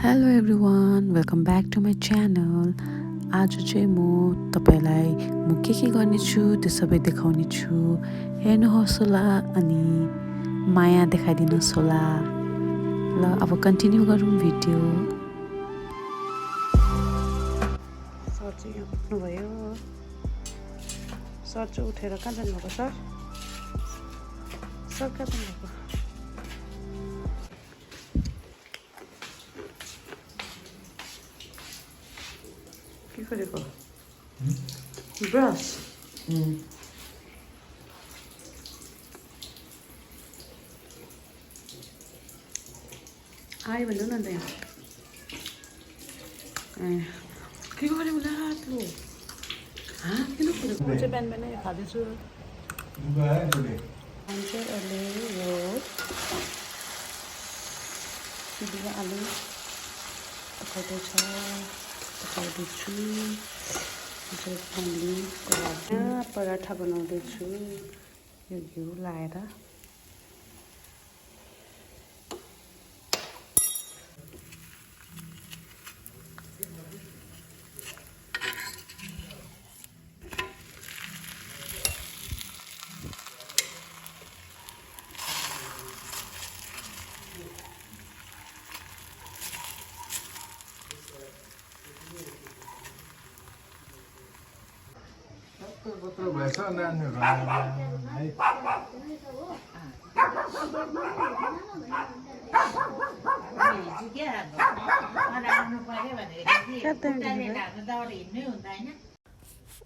Hello everyone welcome back to my channel. आज चाहिँ म तपाईँलाई म के गर्नेछु त्यो सबै देखाउने छु। हेर्नुहोस् होला अनि माया देखाइदिनुहोस् होला। ल अब कन्टिन्यू गरौँ भिडियो। सर चाहिँ यहाँ पुग्नुभयो। सर चाहिँ उठेर कहाँ जानुभएको? सर कहाँ जानुभएको? के गरेको? ब्रस आयो भन्नु न त यहाँ। के गऱ्यो होला त्यो? किन कुरेको? म चाहिँ बिहान बिहानै खाँदैछु। अनि चाहिँ अहिले यो सिधै आलु पकाउँदैछु। पराठा बनाउँदैछु यो घिउ लाएर।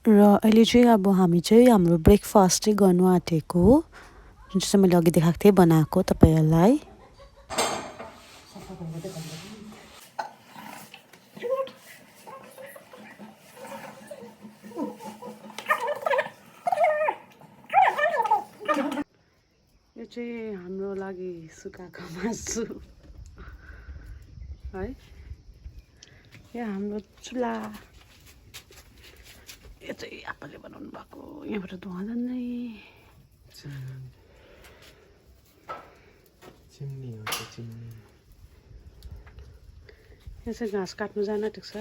र अहिले चाहिँ अब हामी चाहिँ हाम्रो ब्रेकफास्ट चाहिँ गर्नु आँटेको, जुन चाहिँ मैले अघि देखाएको थिएँ बनाएको तपाईँहरूलाई। यो चाहिँ हाम्रो लागि सुकाएको मासु है। यो हाम्रो चुल्हा, यो चाहिँ आप्पाले बनाउनु भएको। यहाँबाट धुवा जान्दै चिम्नी हो त्यो चिम्नी। यहाँ चाहिँ घाँस काट्नु जान ठिक छ।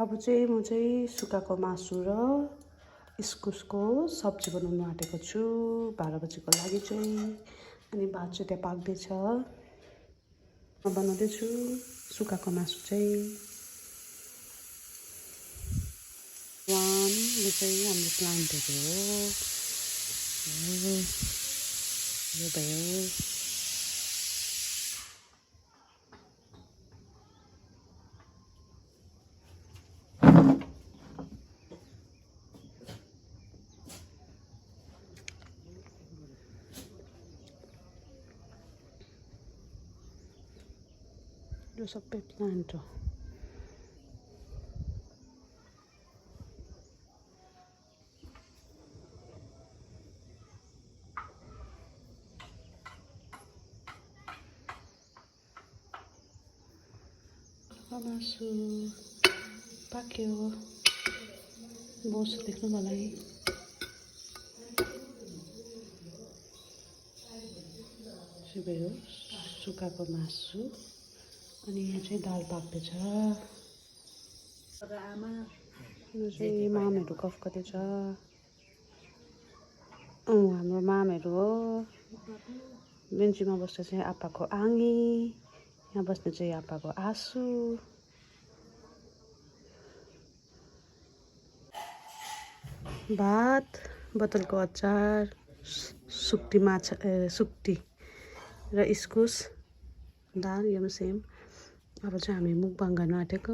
अब चाहिँ म चाहिँ सुकाएको मासु र इस्कुसको सब्जी बनाउनु आँटेको छु 12 बजीको लागि चाहिँ। अनि भात चाहिँ त्यहाँ पाक्दैछ। म बनाउँदैछु सुकाएको मासु चाहिँ। यो चाहिँ हाम्रो प्लान्टहरू हो। यो भयो। यो सबै प्लान्ट हो। मासु पाक्यो। बोसो देख्नु मलाई। भयो सुकाएको मासु। अनि यहाँ चाहिँ दाल पाक्दैछ। यो चाहिँ मामहरू गफ गर्दैछ। हाम्रो मामहरू हो। बेन्चीमा बस्दा चाहिँ आप्पाको आङ्गी, यहाँ बस्ने चाहिँ आप्पाको आसु। भात, बोतलको अचार, सुक्टी माछा सुक्टी र इस्कुस दाल, यो सेम। अब चाहिँ हामी मुकबाङ गर्न आँटेको।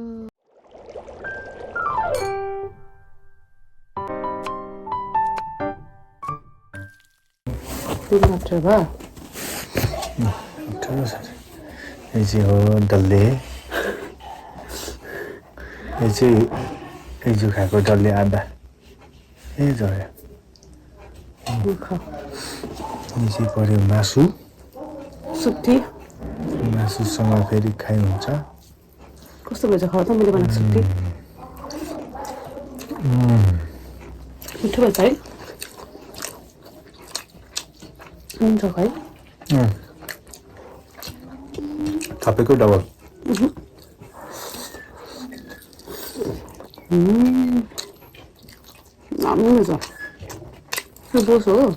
मात्र भयो। यो चाहिँ हो डल्ले। यो चाहिँ हिजो खाएको डल्ले आधा झऱ्यो। यो चाहिँ पर्यो मासु सुक्टी। मासुसँग फेरि खाइ हुन्छ। कस्तो भएछ खाऊ त? मैले बनाएको सुक्टी मिठो भएछ है। हुन्छ है। थपेको डबल 너무 좋아. 이거 보소.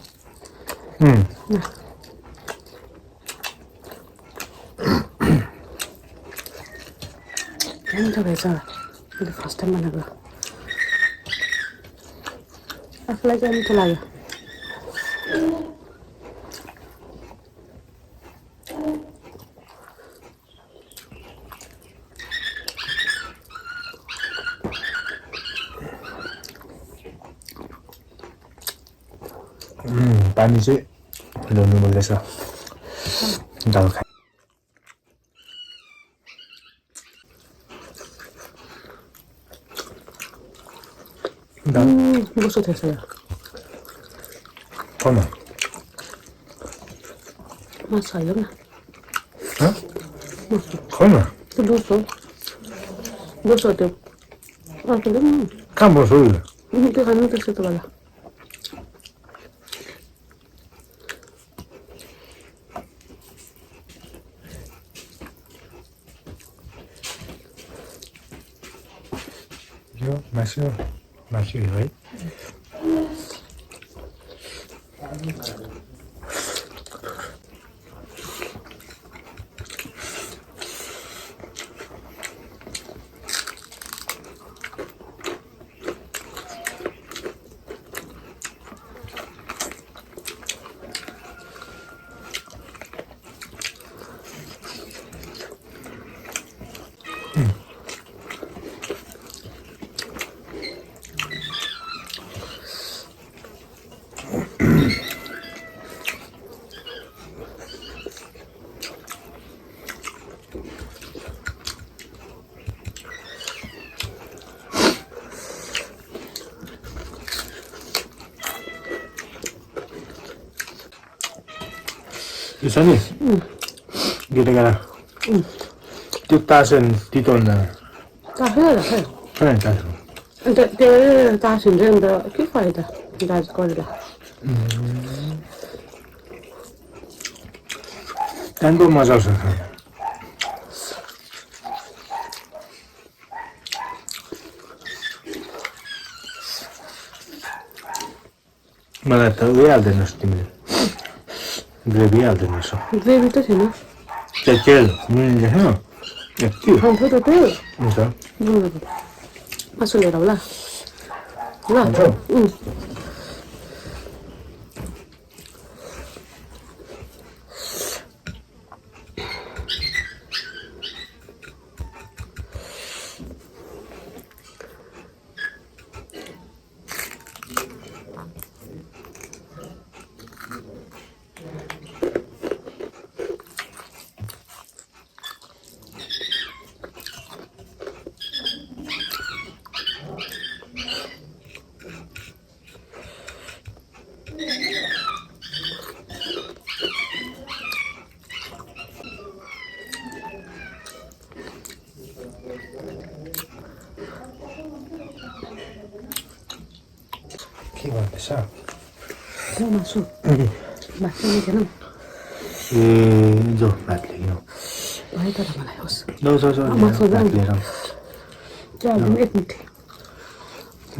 진짜 괜찮아. 이게 first time 만나고. 아플라게 하면 더 나아요. पानी चाहिँ ल्याउनु बोल्दैछ दाल खाइ 이것도 됐어요. 커나 맛있어요. 어? 커나 또 넣었어. 넣었어, 또. 아, 근데 뭐. 까먹어 소리를 이렇게 가는 데서 또 가라. यो मासु है यो छ नि गेटेगाडा त्यो तासन तितो भन्दा तासेर राखेँ. कहाँ तासन अन्त त्यो तासिन चाहिँ अन्त के फाइदा दाजु गरेर. त्यहाँको मजा आउँछ खान मलाई त उयो हाल्दैनस् तिमीले ग्रेभी हाल्दैन रहेछ ग्रेभी त थिएन. तेल नुन देख्न यति खान्छ त त्यो. हुन्छ मासु लिएर होला. ल. के भन्दैछ त्यो मासु. मासु लिँदैन. ए जो भात लियो भयो तर मलाई होस्. जाऊ जाऊ जाऊ मासु भात लिएर जाऊ एक मिनट.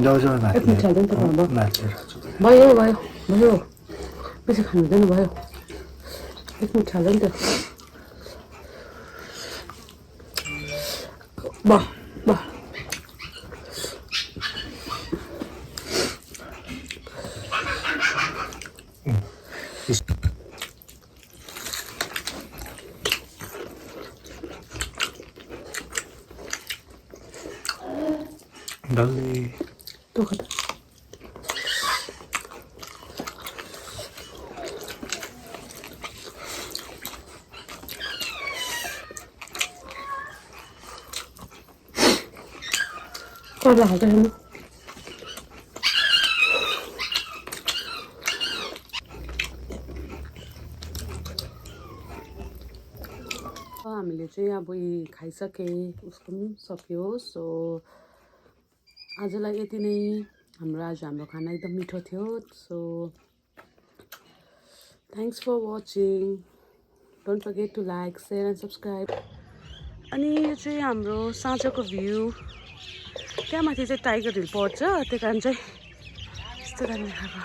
जाऊ जाऊ भात एक मिनट हाल्दैन त अब. भात लिएर भयो भयो भयो. बेसी खानु हुँदैन भयो. एक मिनट हाल्दैन त. वाह वाह. डल्लै तँ खा त. कर्ला हाल्छ हेर्नु. हामीले चाहिँ अब यी खाइसकेँ. उसको पनि सक्यो. सो आजलाई यति नै. हाम्रो खाना एकदम मिठो थियो. So thanks for watching. Don't forget to like, share and subscribe. अनि यो चाहिँ हाम्रो साँझको भ्यू त्यहाँ माथि चाहिँ टाइगर हिल पर्छ त्यही कारण चाहिँ यस्तो दामी देखाएको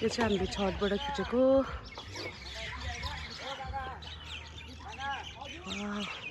यो चाहिँ हामीले छतबाट खिचेको वाउ